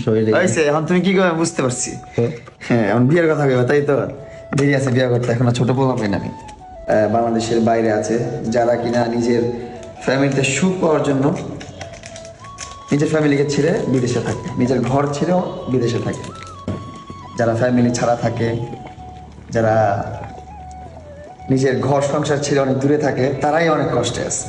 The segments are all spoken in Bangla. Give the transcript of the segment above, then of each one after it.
শরীরে হয়েছে এখন তুমি কি করবে বুঝতে পারছি। হ্যাঁ এখন বিয়ের কথা কইবা, তাই তো? দেরি আছে বিয়ে করতে, এখন ছোট পোলা পাই না আমি। বাংলাদেশের বাইরে আছে যারা কিনা নিজের ফ্যামিলিতে সুখ পাওয়ার জন্য নিজের ফ্যামিলিকে ছেড়ে বিদেশে থাকে, নিজের ঘর ছেড়েও বিদেশে থাকে। যারা ফ্যামিলি ছাড়া থাকে, যারা নিজের ঘর সংসার ছেড়ে অনেক দূরে থাকে, তারাই অনেক কষ্টে আছে।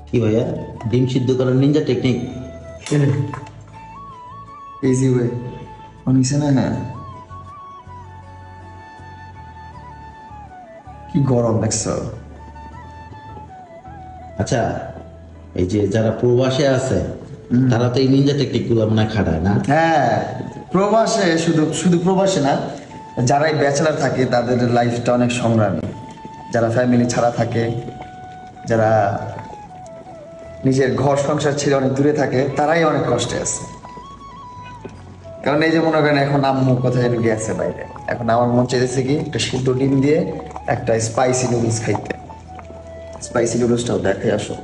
কি ভাইয়া ডিম সিদ্ধ করার নিনজা টেকনিক? ইজি ওয়ে অনিছে না না, কি গরম দেখছো। আচ্ছা, এই যে যারা প্রবাসে আছে তারা তো এই নিনজা টেকনিক গুলো মনে হয় খাটায় না? হ্যাঁ, প্রবাসে শুধু শুধু প্রবাসে না, যারাই ব্যাচেলার থাকে তাদের লাইফটা অনেক সংগ্রামী। যারা ফ্যামিলি ছাড়া থাকে, যারা নিজের ঘর সংসার ছেড়ে অনেক দূরে থাকে, তারাই অনেক কষ্টে আছে। কারণ এই যে মনে করেন এখন আম্মু কোথায় যেন গেছে বাইরে, এখন আমার মন চাইতেছে কি একটা সিদ্ধ ডিম দিয়ে একটা স্পাইসি নুডলস খাইতে। স্পাইসি নুডলসটাও দেখে আসো।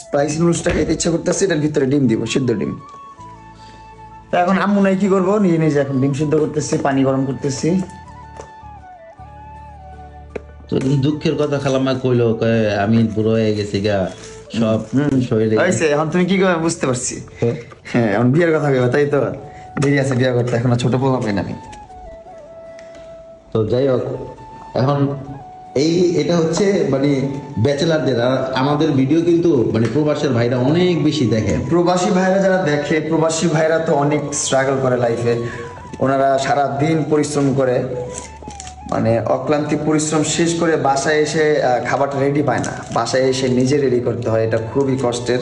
স্পাইসি নুডলসটা খেতে ইচ্ছা করতেছে, এটার ভিতরে ডিম দিব, সিদ্ধ ডিম। তা এখন আম্মু নাই কি করবো, নিজে নিজে এখন ডিম সিদ্ধ করতেছি, পানি গরম করতেছি। তো দুঃখের কথা খালাম্মা কইলো, কয় আমি বুড়ো হয়ে গেছি গা, সব শরীরে। হয়েছে এখন তুমি কি করবে বুঝতে পারছি। হ্যাঁ এখন বিয়ের কথা কইবা, তাই তো? দেরি আছে বিয়ে করতে, এখন ছোট পোলা পাই না আমি। তো যাই হোক, এখন এটা হচ্ছে মানে ব্যাচেলারদের। আর আমাদের ভিডিও কিন্তু মানে প্রবাসের ভাইরা অনেক বেশি দেখে। প্রবাসী ভাইরা যারা দেখে, প্রবাসী ভাইরা তো অনেক স্ট্রাগল করে লাইফে। ওনারা সারা দিন পরিশ্রম করে, মানে অক্লান্তি পরিশ্রম শেষ করে বাসায় এসে খাবারটা রেডি পায় না, বাসায় এসে নিজে রেডি করতে হয়। এটা খুবই কষ্টের।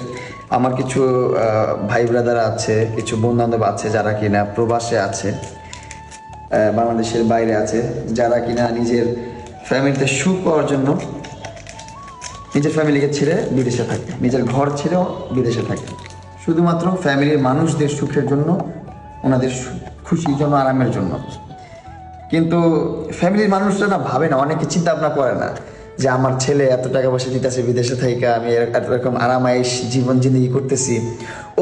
আমার কিছু ভাই ব্রাদার আছে, কিছু বন্ধু বান্ধব আছে যারা কিনা প্রবাসে আছে, বাংলাদেশের বাইরে আছে, যারা কিনা নিজের ফ্যামিলিতে সুখ পাওয়ার জন্য নিজের ফ্যামিলিকে ছেড়ে বিদেশে থাকে, নিজের ঘর ছেড়েও বিদেশে থাকে, শুধুমাত্র ফ্যামিলির মানুষদের সুখের জন্য, ওনাদের খুশির জন্য, আরামের জন্য। কিন্তু ফ্যামিলির মানুষরা না ভাবে না, অনেকে চিন্তা ভাবনা করে না যে আমার ছেলে এত টাকা পয়সা দিতেছে বিদেশে থেকে, আমি এরকম আরামাইশ জীবন জিন্দগি করতেছি,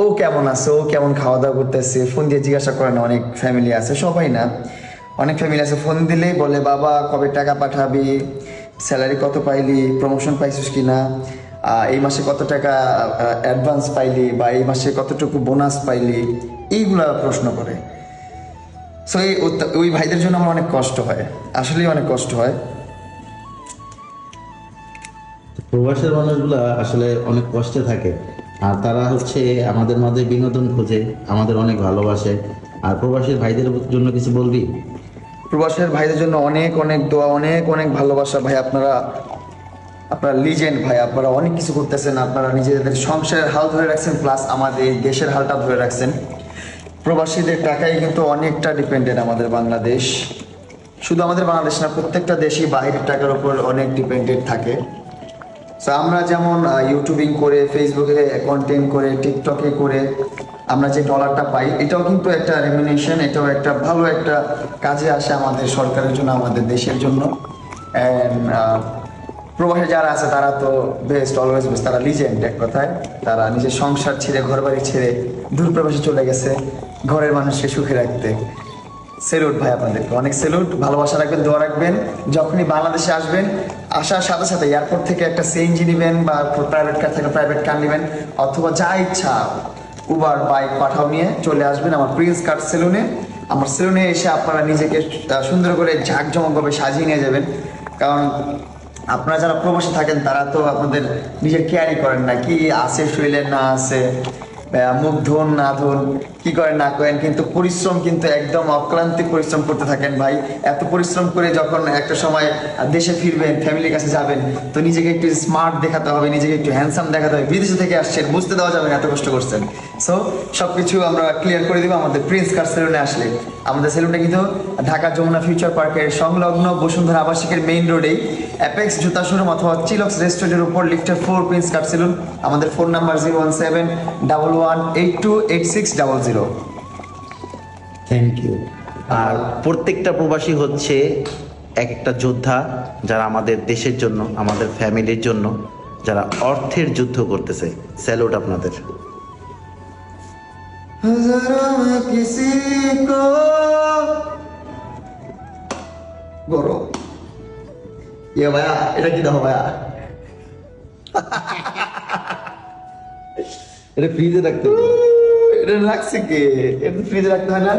ও কেমন আছে, ও কেমন খাওয়া দাওয়া করতেছে, ফোন দিয়ে জিজ্ঞাসা করে না। অনেক ফ্যামিলি আছে, সবাই না, অনেক ফ্যামিলি আছে ফোন দিলেই বলে বাবা কবে টাকা পাঠাবি, স্যালারি কত পাইলি, প্রমোশন পাইছিস কিনা, এই মাসে কত টাকা অ্যাডভান্স পাইলি, বা এই মাসে কতটুকু বোনাস পাইলি, এইগুলা প্রশ্ন করে। সো ওই ভাইদের জন্য আমার অনেক কষ্ট হয়, আসলেই অনেক কষ্ট হয়। প্রবাসের মানুষগুলা আসলে অনেক কষ্টে থাকে, আর তারা হচ্ছে আমাদের মাঝে বিনোদন খোঁজে, আমাদের অনেক ভালোবাসে। আর প্রবাসীর ভাইদের জন্য কিছু বলবি? প্রবাসের ভাইদের জন্য অনেক অনেক দোয়া, অনেক অনেক ভালোবাসা ভাই। আপনারা লিজেন্ড ভাই, আপনারা অনেক কিছু করতেছেন, আপনারা নিজেদের সংসারের হাল ধরে রাখছেন, প্লাস আমাদের এই দেশের হালটা ধরে রাখছেন। প্রবাসীদের টাকাই কিন্তু অনেকটা ডিপেন্ডেন্ট আমাদের বাংলাদেশ, শুধু আমাদের বাংলাদেশ না, প্রত্যেকটা দেশই বাহিরের টাকার উপর অনেক ডিপেন্ডেন্ট থাকে। সো আমরা যেমন ইউটিউবিং করে, ফেসবুকে কন্টেন্ট করে, টিকটকে করে আমরা যে ডলারটা পাই, এটাও কিন্তু একটা রেমিনেশন, এটাও একটা ভালো একটা কাজে আসে আমাদের সরকারের জন্য, আমাদের দেশের জন্য। অ্যান্ড প্রবাসে যারা আছে তারা তো বেস্ট, অলওয়েজ বেস্ট, তারা লিজেন্ড এক কথায়। তারা নিজের সংসার ছেড়ে, ঘর বাড়ি ছেড়ে দূর প্রবাসে চলে গেছে ঘরের মানুষকে সুখে রাখতে। সেলুট ভাই, আপনাদেরকে অনেক সেলুট। ভালোবাসা রাখবেন, দোয়া রাখবেন। যখনই বাংলাদেশে আসবেন, আসার সাথে সাথে এয়ারপোর্ট থেকে একটা সিএনজি নেবেন, বা প্রাইভেট কার থেকে প্রাইভেট কার নেবেন, অথবা যা ইচ্ছা উবার বাইক পাঠাও নিয়ে চলে আসবেন আমার প্রিন্স কাট সেলুনে। আমার সেলুনে এসে আপনারা নিজেকে সুন্দর করে ঝাঁকজমকভাবে সাজিয়ে নিয়ে যাবেন। কারণ আপনারা যারা প্রবাসী থাকেন তারা তো আপনাদের নিজের কেয়ারই করেন না, কি আছে শরীরে না আছে, মুখ ধুন না ধুন, কি কি করেন না করেন, কিন্তু পরিশ্রম কিন্তু একদম অক্লান্তিক পরিশ্রম করতে থাকেন ভাই। এত পরিশ্রম করে যখন একটা সময় দেশে ফিরবেন, ফ্যামিলির কাছে যাবেন, তো নিজেকে একটু স্মার্ট দেখাতে হবে, নিজেকে একটু হ্যান্ডসাম দেখাতে হবে। বিদেশে থেকে আসছেন, বুঝতে দেওয়া যাবে না এত কষ্ট করছেন। সো সবকিছু আমরা ক্লিয়ার করে দিব আমাদের প্রিন্স কার সেলুনে আসলে। আমাদের সেলুনটা কিন্তু ঢাকা যমুনা ফিউচার পার্কের সংলগ্ন বসুন্ধরা আবাসিকের মেইন রোডেই অ্যাপেক্স জুতা শোরুম অথবা চিলক্স রেস্টুরেন্টের উপর লিফটের 4 প্রিন্স কার সেলুন। আমাদের ফোন নাম্বার 01711828600। Thank you. আর প্রত্যেকটা প্রবাসী হচ্ছে একটা যোদ্ধা, যারা আমাদের দেশের জন্য, আমাদের ফ্যামিলির জন্য, যারা অর্থের যুদ্ধ করতেছে। স্যালুট আপনাদের। গরম ইয়ে ভাইয়া, এটা কি দেখো ভাইয়া, এটা ফ্রিজে রাখতে হবে। এটা রাখছে কে? এটা ফ্রিজে রাখতে হয় না?